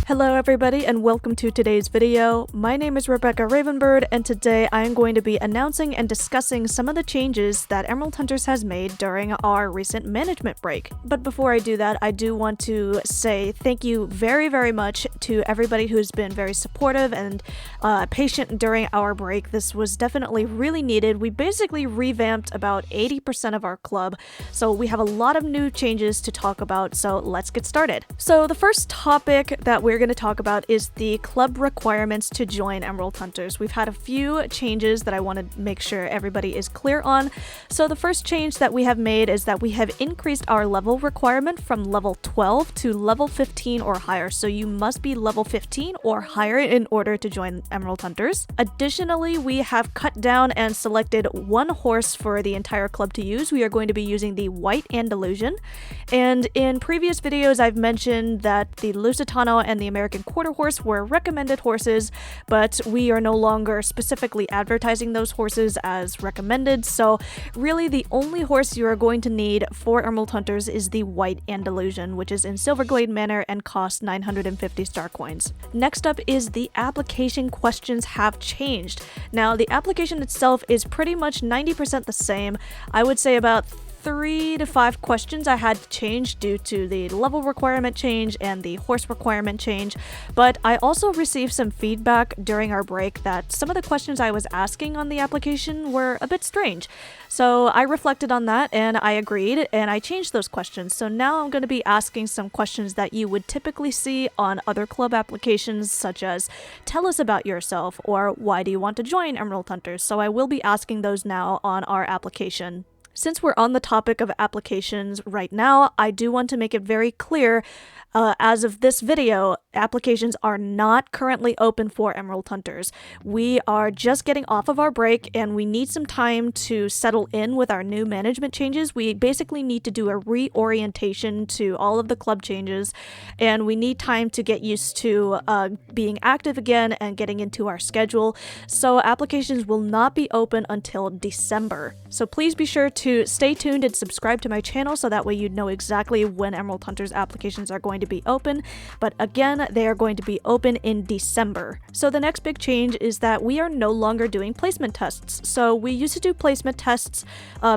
Hello everybody and welcome to today's video. My name is Rebecca Ravenbird and today I am going to be announcing and discussing some of the changes that Emerald Hunters has made during our recent management break. But before I do that, I do want to say thank you very much to everybody who's been very supportive and patient during our break. This was definitely really needed. We basically revamped about 80% of our club, so we have a lot of new changes to talk about, so let's get started. So the first topic that we're going to talk about is the club requirements to join Emerald Hunters. We've had a few changes that I want to make sure everybody is clear on. So the first change that we have made is that we have increased our level requirement from level 12 to level 15 or higher. So you must be level 15 or higher in order to join Emerald Hunters. Additionally, we have cut down and selected one horse for the entire club to use. We are going to be using the white Andalusian. And in previous videos, I've mentioned that the Lusitano and the American Quarter Horse were recommended horses, but we are no longer specifically advertising those horses as recommended, so really the only horse you are going to need for Emerald Hunters is the white Andalusian, which is in Silverglade Manor and costs 950 star coins. Next up is the application questions have changed. Now, the application itself is pretty much 90% the same. I would say about 3 to 5 questions I had to change due to the level requirement change and the horse requirement change, but I also received some feedback during our break that some of the questions I was asking on the application were a bit strange. So I reflected on that and I agreed and I changed those questions. So now I'm going to be asking some questions that you would typically see on other club applications, such as tell us about yourself or why do you want to join Emerald Hunters. So I will be asking those now on our application. Since we're on the topic of applications right now, I do want to make it very clear, as of this video, applications are not currently open for Emerald Hunters. We are just getting off of our break and we need some time to settle in with our new management changes. We basically need to do a reorientation to all of the club changes, and we need time to get used to being active again and getting into our schedule. So applications will not be open until December. So please be sure to stay tuned and subscribe to my channel so that way you know exactly when Emerald Hunters applications are going to be open. But again, they are going to be open in December. So the next big change is that we are no longer doing placement tests. So we used to do placement tests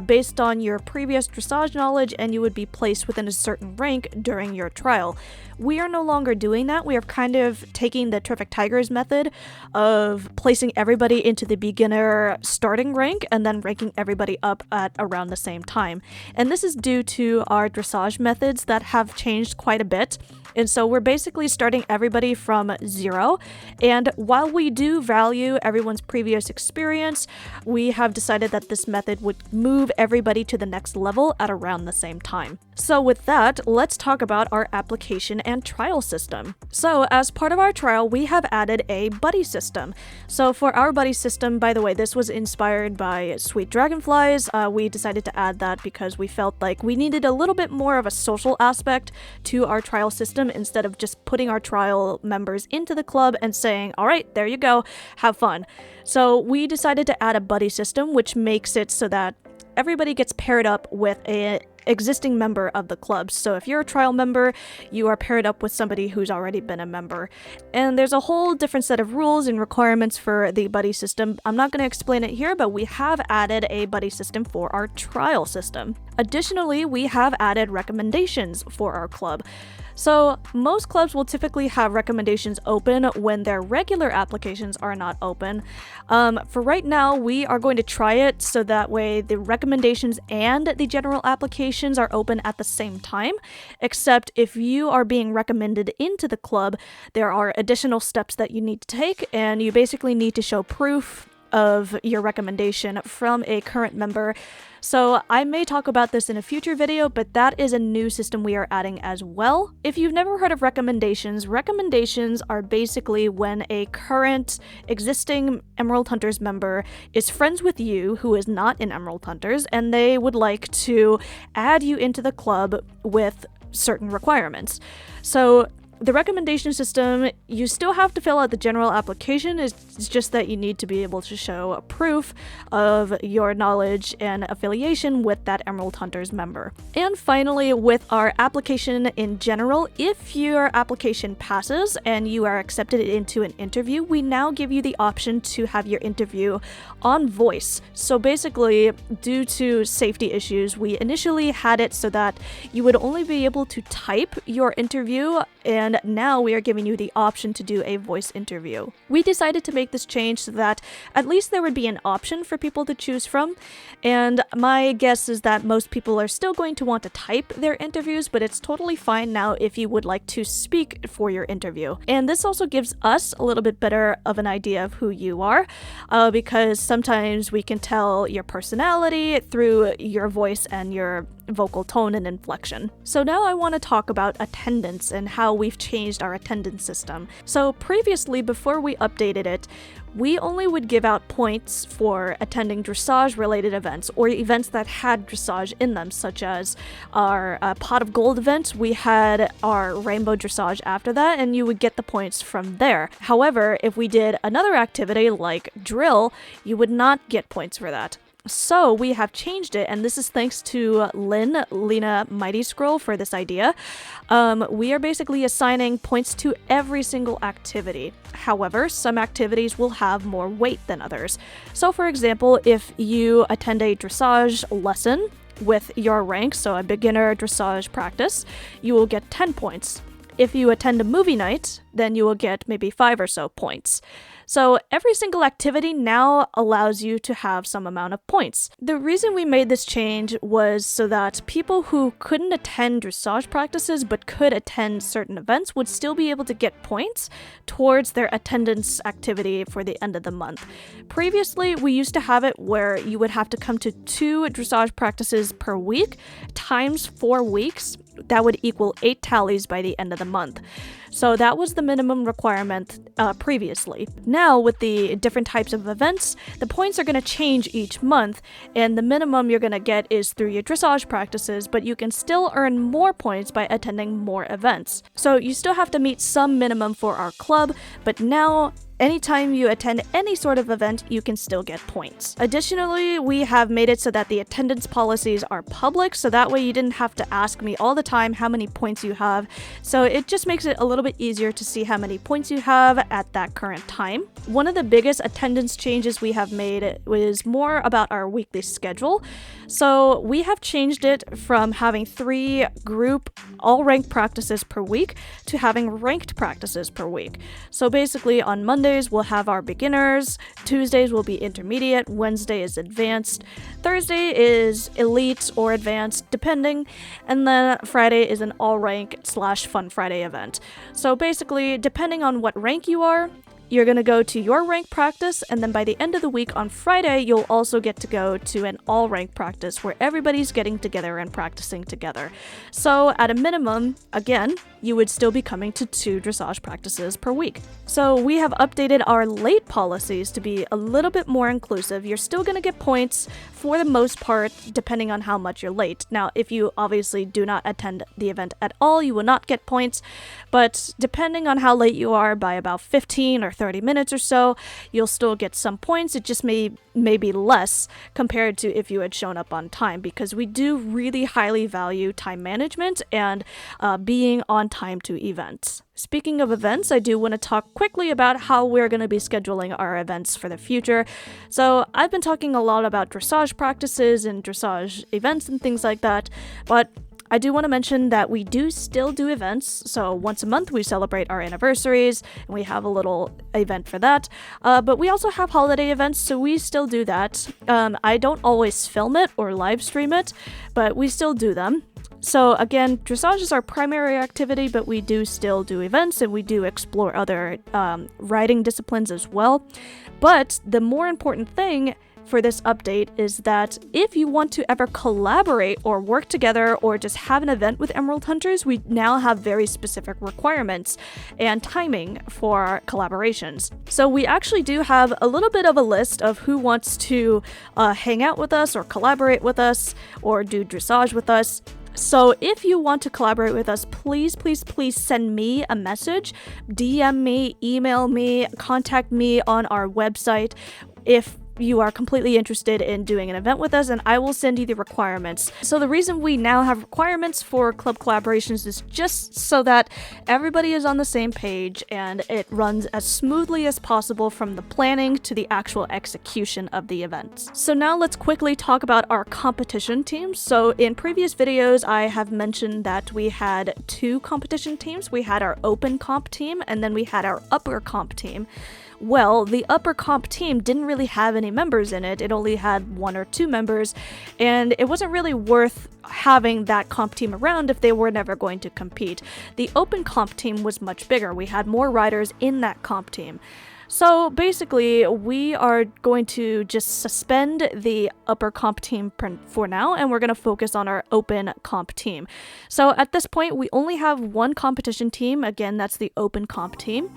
based on your previous dressage knowledge, and you would be placed within a certain rank during your trial. We are no longer doing that. We are kind of taking the Terrific Tigers method of placing everybody into the beginner starting rank and then ranking everybody up at around the same time. And this is due to our dressage methods that have changed quite a bit. And so we're basically starting everybody from 0. And while we do value everyone's previous experience, we have decided that this method would move everybody to the next level at around the same time. So with that, let's talk about our application and trial system. So as part of our trial, we have added a buddy system. So for our buddy system, by the way, this was inspired by Sweet Dragonflies. We decided to add that because we felt like we needed a little bit more of a social aspect to our trial system instead of just putting our trial members into the club and saying, all right, there you go, have fun. So we decided to add a buddy system, which makes it so that everybody gets paired up with an existing member of the club. So if you're a trial member, you are paired up with somebody who's already been a member. And there's a whole different set of rules and requirements for the buddy system. I'm not going to explain it here, but we have added a buddy system for our trial system. Additionally, we have added recommendations for our club. So most clubs will typically have recommendations open when their regular applications are not open. For right now, we are going to try it so that way the recommendations and the general applications are open at the same time, except if you are being recommended into the club, there are additional steps that you need to take, and you basically need to show proof of your recommendation from a current member. So I may talk about this in a future video, but that is a new system we are adding as well. If you've never heard of recommendations, recommendations are basically when a current existing Emerald Hunters member is friends with you who is not in Emerald Hunters, and they would like to add you into the club with certain requirements. So The recommendation system, you still have to fill out the general application. It's just that you need to be able to show a proof of your knowledge and affiliation with that Emerald Hunters member. And finally, with our application in general, if your application passes and you are accepted into an interview, we now give you the option to have your interview on voice. So basically, due to safety issues, we initially had it so that you would only be able to type your interview, and now we are giving you the option to do a voice interview. We decided to make this change so that at least there would be an option for people to choose from, and my guess is that most people are still going to want to type their interviews, but it's totally fine now if you would like to speak for your interview. And this also gives us a little bit better of an idea of who you are, because sometimes we can tell your personality through your voice and your vocal tone and inflection. So now I want to talk about attendance and how we've changed our attendance system. So previously, before we updated it, we only would give out points for attending dressage related events or events that had dressage in them, such as our Pot of Gold event. We had our rainbow dressage after that, and you would get the points from there. However, if we did another activity like drill, you would not get points for that. So we have changed it, and this is thanks to Lena Mighty Scroll for this idea. We are basically assigning points to every single activity. However, some activities will have more weight than others. So for example, if you attend a dressage lesson with your rank, so a beginner dressage practice, you will get 10 points. If you attend a movie night, then you will get maybe 5 or so points. So every single activity now allows you to have some amount of points. The reason we made this change was so that people who couldn't attend dressage practices but could attend certain events would still be able to get points towards their attendance activity for the end of the month. Previously, we used to have it where you would have to come to 2 dressage practices per week times 4 weeks. That would equal 8 tallies by the end of the month. So that was the minimum requirement previously. Now, with the different types of events, the points are going to change each month, and the minimum you're going to get is through your dressage practices, but you can still earn more points by attending more events. So you still have to meet some minimum for our club, but now anytime you attend any sort of event, you can still get points. Additionally, we have made it so that the attendance policies are public, so that way you didn't have to ask me all the time how many points you have. So it just makes it a little bit easier to see how many points you have at that current time. One of the biggest attendance changes we have made was more about our weekly schedule. So we have changed it from having 3 group all-ranked practices per week to having ranked practices per week. So basically on Mondays we'll have our beginners, Tuesdays will be intermediate, Wednesday is advanced, Thursday is elite or advanced depending, and then Friday is an all-rank / Fun Friday event. So basically, depending on what rank you are, you're going to go to your rank practice, and then by the end of the week on Friday, you'll also get to go to an all-rank practice where everybody's getting together and practicing together. So at a minimum, again, you would still be coming to 2 dressage practices per week. So we have updated our late policies to be a little bit more inclusive. You're still going to get points for the most part, depending on how much you're late. Now, if you obviously do not attend the event at all, you will not get points, but depending on how late you are by about 15 or 30 minutes or so, you'll still get some points. It just may be less compared to if you had shown up on time, because we do really highly value time management and being on time to events. Speaking of events, I do want to talk quickly about how we're going to be scheduling our events for the future. So I've been talking a lot about dressage practices and dressage events and things like that, but I do want to mention that we do still do events. So once a month we celebrate our anniversaries and we have a little event for that. But we also have holiday events, so we still do that. I don't always film it or live stream it, but we still do them. So again, dressage is our primary activity, but we do still do events and we do explore other riding disciplines as well. But the more important thing for this update is that if you want to ever collaborate or work together or just have an event with Emerald Hunters, we now have very specific requirements and timing for our collaborations. So we actually do have a little bit of a list of who wants to hang out with us or collaborate with us or do dressage with us. So if you want to collaborate with us, please send me a message, DM me, email me, contact me on our website if you are completely interested in doing an event with us, and I will send you the requirements. So the reason we now have requirements for club collaborations is just so that everybody is on the same page and it runs as smoothly as possible from the planning to the actual execution of the events. So now let's quickly talk about our competition teams. So in previous videos, I have mentioned that we had 2 competition teams. We had our open comp team and then we had our upper comp team. Well, the upper comp team didn't really have any members in it. It only had 1 or 2 members, and it wasn't really worth having that comp team around if they were never going to compete. The open comp team was much bigger. We had more riders in that comp team. So basically, we are going to just suspend the upper comp team for now, and we're going to focus on our open comp team. So at this point, we only have 1 competition team. Again, that's the open comp team.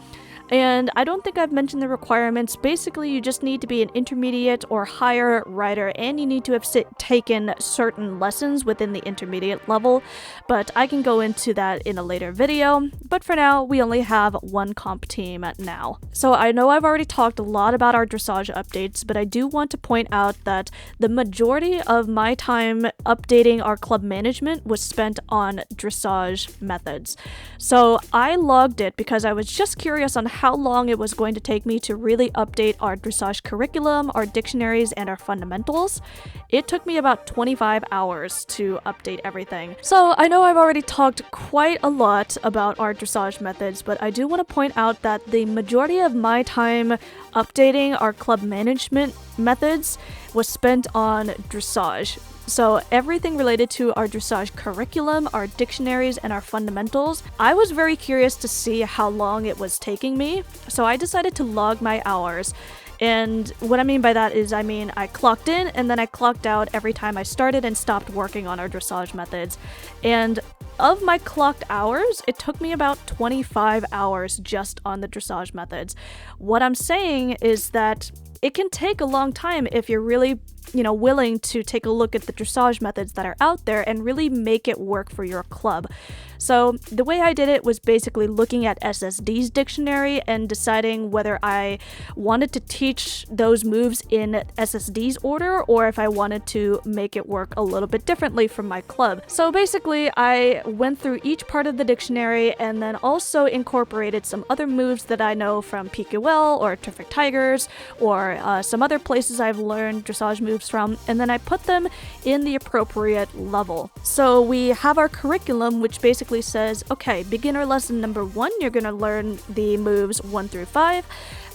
And I don't think I've mentioned the requirements. Basically, you just need to be an intermediate or higher rider, and you need to have taken certain lessons within the intermediate level, but I can go into that in a later video. But for now, we only have 1 comp team now. So I know I've already talked a lot about our dressage updates, but I do want to point out that the majority of my time updating our club management was spent on dressage methods. So I logged it because I was just curious on how long it was going to take me to really update our dressage curriculum, our dictionaries, and our fundamentals. It took me about 25 hours to update everything. So I know I've already talked quite a lot about our dressage methods, but I do want to point out that the majority of my time updating our club management methods was spent on dressage. So everything related to our dressage curriculum, our dictionaries, and our fundamentals, I was very curious to see how long it was taking me, so I decided to log my hours. And what I mean by that is, I clocked in and then I clocked out every time I started and stopped working on our dressage methods. And of my clocked hours, it took me about 25 hours just on the dressage methods. What I'm saying is that it can take a long time if you're really, willing to take a look at the dressage methods that are out there and really make it work for your club. So the way I did it was basically looking at SSD's dictionary and deciding whether I wanted to teach those moves in SSD's order or if I wanted to make it work a little bit differently from my club. So basically, I went through each part of the dictionary and then also incorporated some other moves that I know from PQL or Terrific Tigers or some other places I've learned dressage moves from, and then I put them in the appropriate level. So we have our curriculum, which basically says, okay, beginner lesson number 1, you're going to learn the moves 1 through 5.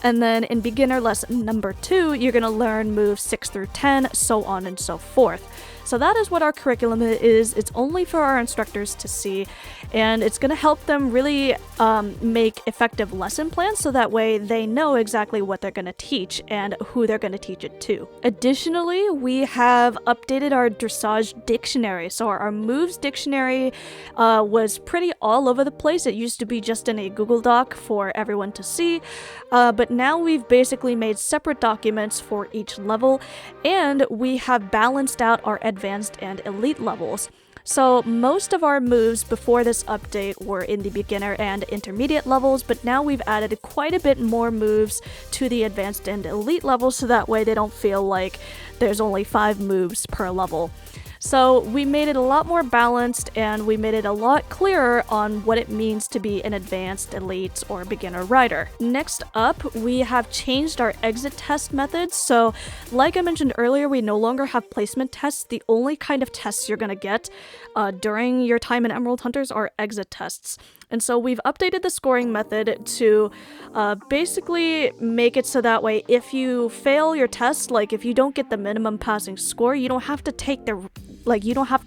And then in beginner lesson number 2, you're going to learn moves 6 through 10, so on and so forth. So that is what our curriculum is. It's only for our instructors to see, and it's going to help them really make effective lesson plans so that way they know exactly what they're going to teach and who they're going to teach it to. Additionally, we have updated our dressage dictionary. So our moves dictionary was pretty all over the place. It used to be just in a Google Doc for everyone to see, but now we've basically made separate documents for each level, and we have balanced out our advanced and elite levels. So most of our moves before this update were in the beginner and intermediate levels, but now we've added quite a bit more moves to the advanced and elite levels so that way they don't feel like there's only 5 moves per level. So we made it a lot more balanced and we made it a lot clearer on what it means to be an advanced, elite, or beginner rider. Next up, we have changed our exit test methods. So like I mentioned earlier, we no longer have placement tests. The only kind of tests you're going to get during your time in Emerald Hunters are exit tests. And so we've updated the scoring method to basically make it so that way if you fail your test, like if you don't get the minimum passing score, you don't have to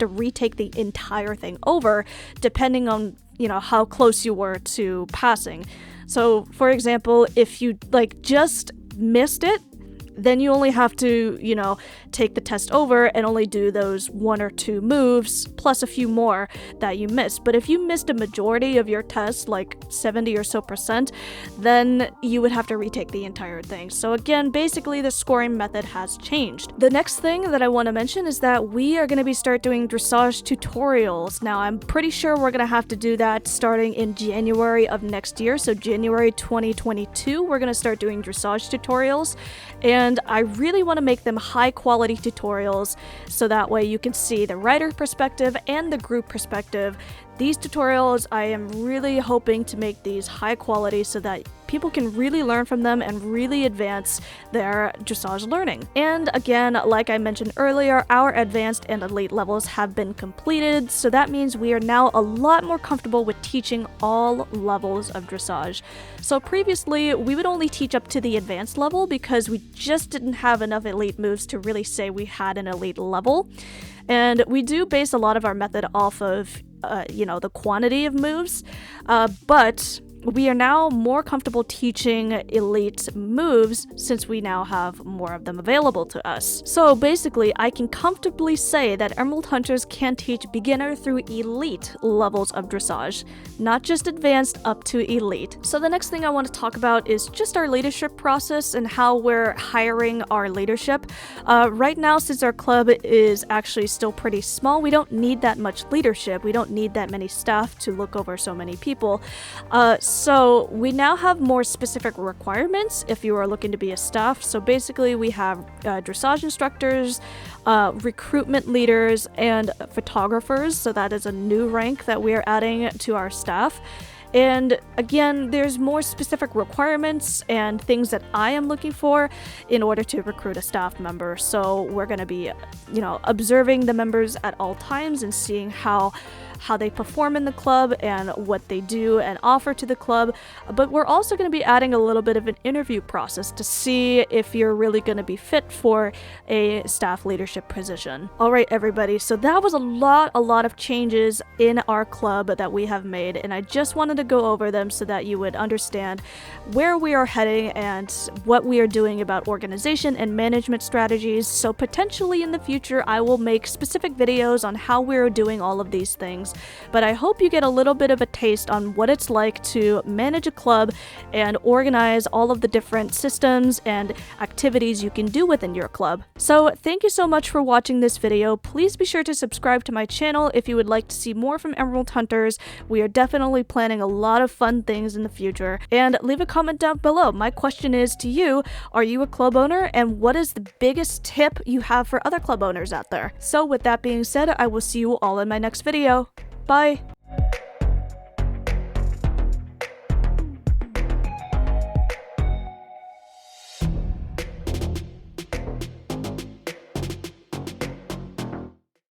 retake the entire thing over, depending on, how close you were to passing. So for example, if you just missed it, then you only have to, take the test over and only do those 1 or 2 moves plus a few more that you missed. But if you missed a majority of your test, like 70 or so %, then you would have to retake the entire thing. So again, basically the scoring method has changed. The next thing that I want to mention is that we are going to start doing dressage tutorials. Now, I'm pretty sure we're going to have to do that starting in January of next year. So January 2022, we're going to start doing dressage tutorials. And I really want to make them high quality tutorials so that way you can see the writer perspective and the group perspective. These tutorials, I am really hoping to make these high quality so that people can really learn from them and really advance their dressage learning. And again, like I mentioned earlier, our advanced and elite levels have been completed, so that means we are now a lot more comfortable with teaching all levels of dressage. So previously, we would only teach up to the advanced level because we just didn't have enough elite moves to really say we had an elite level. And we do base a lot of our method off of the quantity of moves, but we are now more comfortable teaching elite moves since we now have more of them available to us. So basically, I can comfortably say that Emerald Hunters can teach beginner through elite levels of dressage, not just advanced up to elite. So the next thing I want to talk about is just our leadership process and how we're hiring our leadership. Right now, since our club is actually still pretty small, we don't need that much leadership. We don't need that many staff to look over so many people. So we now have more specific requirements if you are looking to be a staff. So basically we have dressage instructors, recruitment leaders, and photographers. So that is a new rank that we are adding to our staff. And again, there's more specific requirements and things that I am looking for in order to recruit a staff member. So we're going to be, observing the members at all times and seeing how they perform in the club and what they do and offer to the club. But we're also going to be adding a little bit of an interview process to see if you're really going to be fit for a staff leadership position. All right, everybody. So that was a lot of changes in our club that we have made, and I just wanted to go over them so that you would understand where we are heading and what we are doing about organization and management strategies. So potentially in the future, I will make specific videos on how we're doing all of these things. But I hope you get a little bit of a taste on what it's like to manage a club and organize all of the different systems and activities you can do within your club. So thank you so much for watching this video. Please be sure to subscribe to my channel if you would like to see more from Emerald Hunters. We are definitely planning a lot of fun things in the future. And leave a comment down below. My question is to you, are you a club owner, and what is the biggest tip you have for other club owners out there? So with that being said, I will see you all in my next video. Bye!